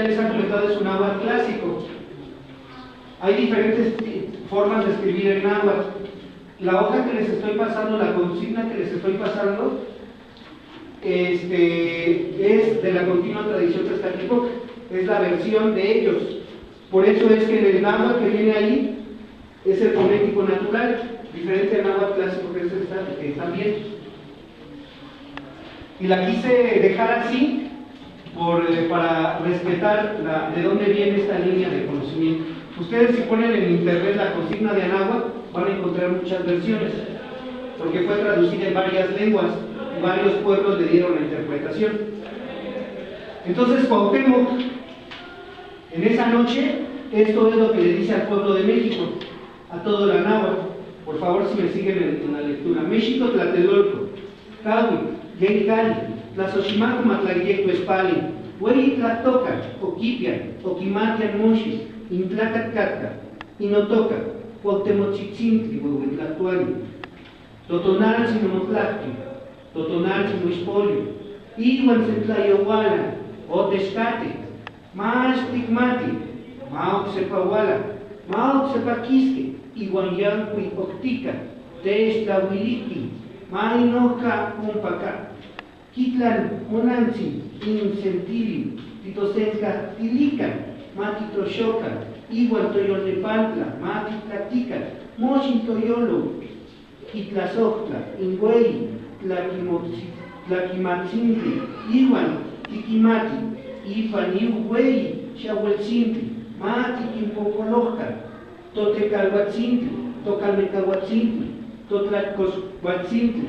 les han comentado es un náhuatl clásico. Hay diferentes formas de escribir el náhuatl. La hoja que les estoy pasando, la consigna que les estoy pasando, es de la continua tradición Tlaxcaltepoc, es la versión de ellos. Por eso es que en el náhuatl que viene ahí es el fonético natural, diferente al náhuatl clásico que es también. Y la quise dejar así para respetar de dónde viene esta línea de conocimiento. Ustedes si ponen en internet la consigna de Anáhuac van a encontrar muchas versiones, porque fue traducida en varias lenguas y varios pueblos le dieron la interpretación. Entonces Cuauhtémoc, en esa noche, esto es lo que le dice al pueblo de México, a todo el Anáhuac. Por favor, si me siguen en la lectura. México Tlatelolco, Cahui, Yencali, Tlaxochimaco Matlaguieto Espali, Huey Tlatoca, Oquipian, Oquimatian Mochis, Intlacatcatka, Inotoca, Cuauhtemochitzintli, Huehuetlatuani, Totonal Sinomotlacti, Totonal Sinoispolio, Iwan Centlayohuala, Otescate, Más Tigmati, Maoxepahuala, Maoxepaquisque, Iwan Yanqui Octica, Textlahuiliki, Mainoca Umpaca, Kitlan Monanzi, Incentivi, Titosenca Tilica, Matitoshoca, Igual Toyonepantla, Matitlatica, Mochin Toyolo, Kitlasoctla, Ingüey, Tlaquimatzintli, Igual, Tiquimati, Ifaniuhuey, Xahueltzintli, Matiquimpocoloca, Totecalhuatzintli, Tocalmecahuatzintli, Totlacoshuatzintli,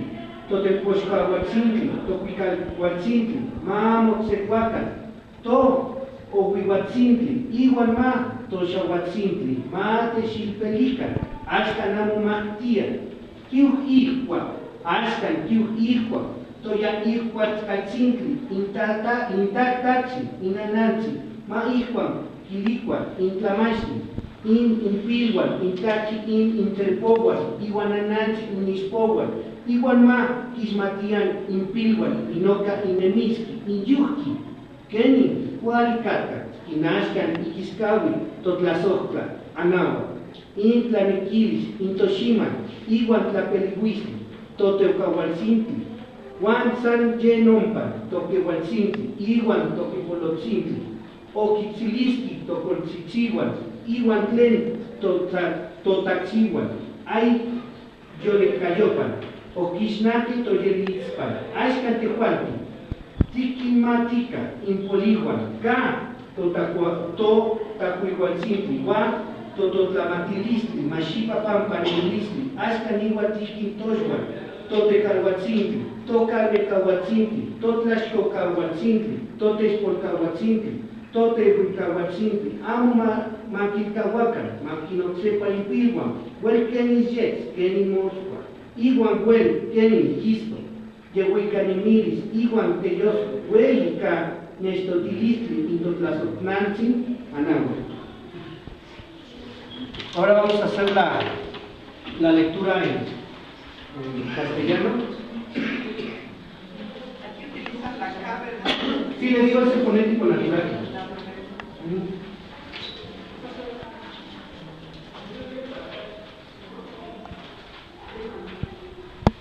Toteposcahuatzintli, Tocuicalhuatzintli, Mamotzecuacal, Ohuihuatzintli, Igual Ma, Toshahuatzintli, Matexilpelica, Axcanamumactia, Kiuhihua, Axcan Kiuhihua, Toya Ihuatzcaltzintli, Intactachi, Inananzi, Maihuan, Quilicuan, Intlamaxli, Impilhuan, Intachi, Interpohuan, Iguanananzi, Unispohuan, Iguan Ma, Quismatian, Impilhuan, Inoca, Inemiski, Inyuhki, Keni, Hualicata, Inashkan, Iquiscahui, Totlazohtla, Anáhuac, Intlanequilis, Intoshima, Iguan Tlapelihuistli, Toteucahualtzintli, Juan San Yenompa, Toquehualtzintli, Iguan Toquepolotzintli, Oquitziliski, Tocoltzitzihuan, Iguan Tlen, Totaxihuan, Ay Yolecayopan, Oquixnati, Toyelitzpan, Axcantehualti, Tiquimatica, Impolihuan, Ka, Totacuihualtzintli, Wa, Tototlamatilisli, Maxipa Pampanilistli, Axcanihuatixkin Toxhuan, Totecalhuatzintli, Tocalmecahuatzintli, Totlaxcocahuatzintli, Totexpolcahuatzintli, Totehuicahuatzintli, Amo Maquilcahuacan, Maquinoxepa Impilhuan, Huel Kenis Yetz, Kenin Moscua, Iguan Huel, Kenin Gisto, Yehuicanimiris, Iguan Teyosco, Huelica, Nestotilistli, Intotlazotlantzi, Anáhuac. Ahora vamos a hacer la lectura en castellano. Aquí utilizan la K, ¿verdad? Sí, le digo ese fonético natural.